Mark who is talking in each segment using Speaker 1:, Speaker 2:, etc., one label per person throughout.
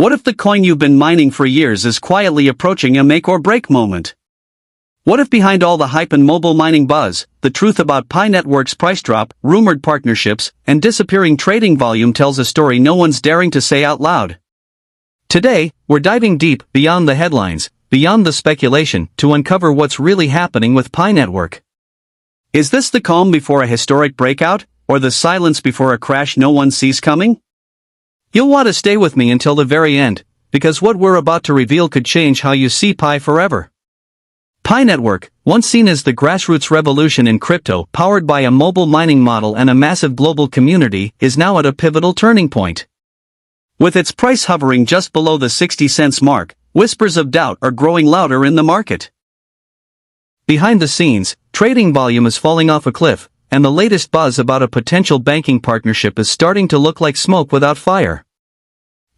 Speaker 1: What if the coin you've been mining for years is quietly approaching a make-or-break moment? What if behind all the hype and mobile mining buzz, the truth about Pi Network's price drop, rumored partnerships, and disappearing trading volume tells a story no one's daring to say out loud? Today, we're diving deep, beyond the headlines, beyond the speculation, to uncover what's really happening with Pi Network. Is this the calm before a historic breakout, or the silence before a crash no one sees coming? You'll want to stay with me until the very end, because what we're about to reveal could change how you see Pi forever. Pi Network, once seen as the grassroots revolution in crypto powered by a mobile mining model and a massive global community, is now at a pivotal turning point. With its price hovering just below the 60 cents mark, whispers of doubt are growing louder in the market. Behind the scenes, trading volume is falling off a cliff, and the latest buzz about a potential banking partnership is starting to look like smoke without fire.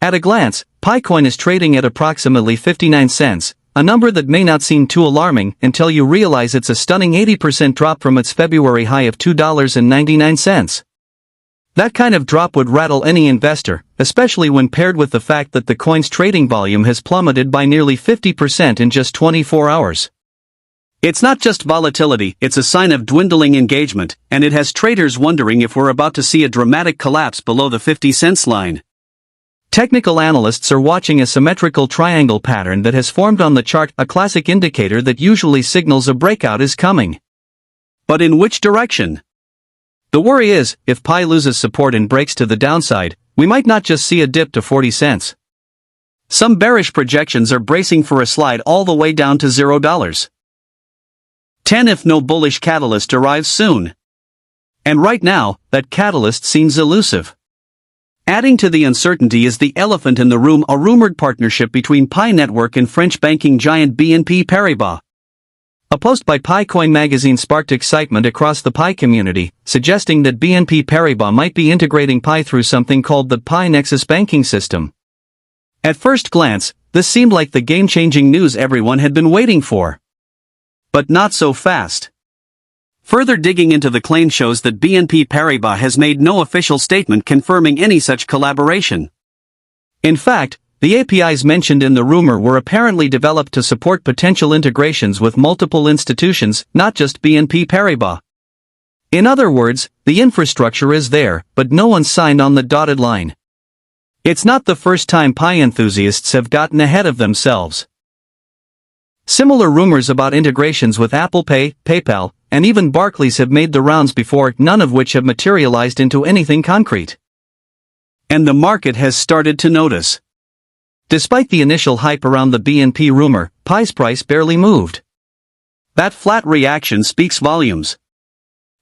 Speaker 1: At a glance, Picoin is trading at approximately 59 cents, a number that may not seem too alarming until you realize it's a stunning 80% drop from its February high of $2.99. That kind of drop would rattle any investor, especially when paired with the fact that the coin's trading volume has plummeted by nearly 50% in just 24 hours. It's not just volatility, it's a sign of dwindling engagement, and it has traders wondering if we're about to see a dramatic collapse below the 50 cents line. Technical analysts are watching a symmetrical triangle pattern that has formed on the chart, a classic indicator that usually signals a breakout is coming. But in which direction? The worry is, if Pi loses support and breaks to the downside, we might not just see a dip to 40 cents. Some bearish projections are bracing for a slide all the way down to $0. 10 if no bullish catalyst arrives soon. And right now, that catalyst seems elusive. Adding to the uncertainty is the elephant in the room, a rumored partnership between Pi Network and French banking giant BNP Paribas. A post by Picoin magazine sparked excitement across the Pi community, suggesting that BNP Paribas might be integrating Pi through something called the Pi Nexus banking system. At first glance, this seemed like the game-changing news everyone had been waiting for. But not so fast. Further digging into the claim shows that BNP Paribas has made no official statement confirming any such collaboration. In fact, the APIs mentioned in the rumor were apparently developed to support potential integrations with multiple institutions, not just BNP Paribas. In other words, the infrastructure is there, but no one's signed on the dotted line. It's not the first time Pi enthusiasts have gotten ahead of themselves. Similar rumors about integrations with Apple Pay, PayPal, and even Barclays have made the rounds before, none of which have materialized into anything concrete. And the market has started to notice. Despite the initial hype around the BNP rumor, Pi's price barely moved. That flat reaction speaks volumes.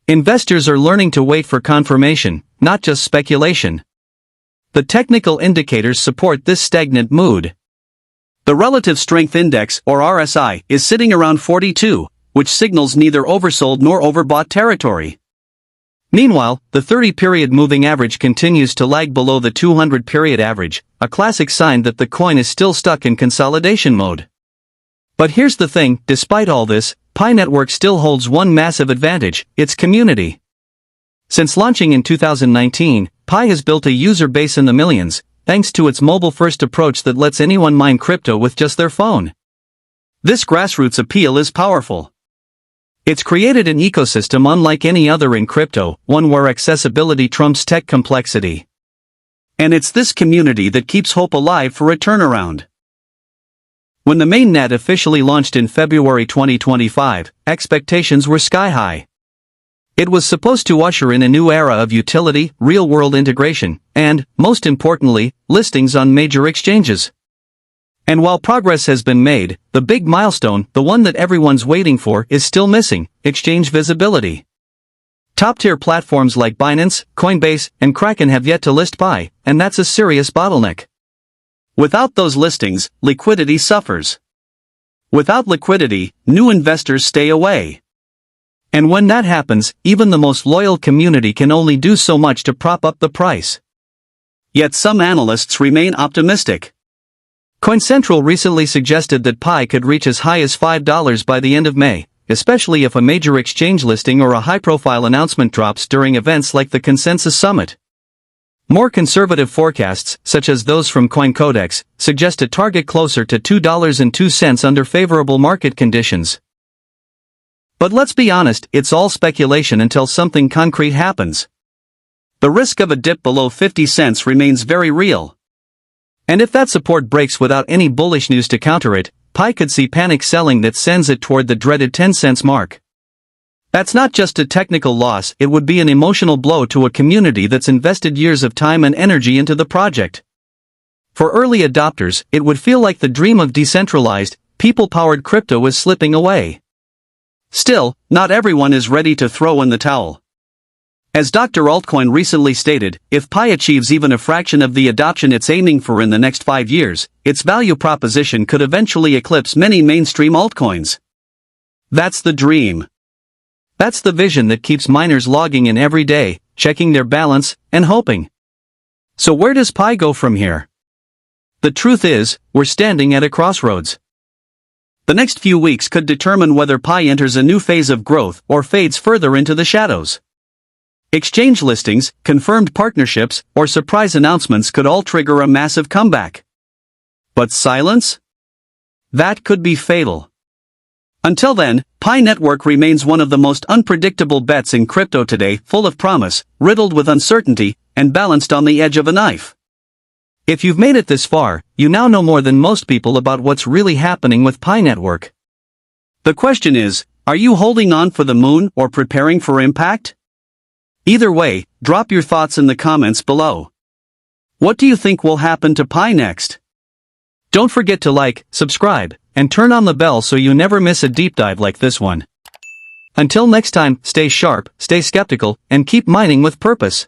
Speaker 1: Investors are learning to wait for confirmation, not just speculation. The technical indicators support this stagnant mood. The Relative Strength Index, or RSI, is sitting around 42, which signals neither oversold nor overbought territory. Meanwhile, the 30-period moving average continues to lag below the 200-period average, a classic sign that the coin is still stuck in consolidation mode. But here's the thing, despite all this, Pi Network still holds one massive advantage, its community. Since launching in 2019, Pi has built a user base in the millions, thanks to its mobile-first approach that lets anyone mine crypto with just their phone. This grassroots appeal is powerful. It's created an ecosystem unlike any other in crypto, one where accessibility trumps tech complexity. And it's this community that keeps hope alive for a turnaround. When the Mainnet officially launched in February 2025, expectations were sky-high. It was supposed to usher in a new era of utility, real-world integration, and, most importantly, listings on major exchanges. And while progress has been made, the big milestone, the one that everyone's waiting for, is still missing: exchange visibility. Top-tier platforms like Binance, Coinbase, and Kraken have yet to list Pi, and that's a serious bottleneck. Without those listings, liquidity suffers. Without liquidity, new investors stay away. And when that happens, even the most loyal community can only do so much to prop up the price. Yet some analysts remain optimistic. CoinCentral recently suggested that Pi could reach as high as $5 by the end of May, especially if a major exchange listing or a high-profile announcement drops during events like the Consensus Summit. More conservative forecasts, such as those from CoinCodex, suggest a target closer to $2.02 under favorable market conditions. But let's be honest, it's all speculation until something concrete happens. The risk of a dip below 50 cents remains very real. And if that support breaks without any bullish news to counter it, Pi could see panic selling that sends it toward the dreaded 10 cents mark. That's not just a technical loss, it would be an emotional blow to a community that's invested years of time and energy into the project. For early adopters, it would feel like the dream of decentralized, people-powered crypto is slipping away. Still, not everyone is ready to throw in the towel. As Dr. Altcoin recently stated, if Pi achieves even a fraction of the adoption it's aiming for in the next 5 years, its value proposition could eventually eclipse many mainstream altcoins. That's the dream. That's the vision that keeps miners logging in every day, checking their balance, and hoping. So where does Pi go from here? The truth is, we're standing at a crossroads. The next few weeks could determine whether Pi enters a new phase of growth or fades further into the shadows. Exchange listings, confirmed partnerships, or surprise announcements could all trigger a massive comeback. But silence? That could be fatal. Until then, Pi Network remains one of the most unpredictable bets in crypto today, full of promise, riddled with uncertainty, and balanced on the edge of a knife. If you've made it this far, you now know more than most people about what's really happening with Pi Network. The question is, are you holding on for the moon or preparing for impact? Either way, drop your thoughts in the comments below. What do you think will happen to Pi next? Don't forget to like, subscribe, and turn on the bell so you never miss a deep dive like this one. Until next time, stay sharp, stay skeptical, and keep mining with purpose.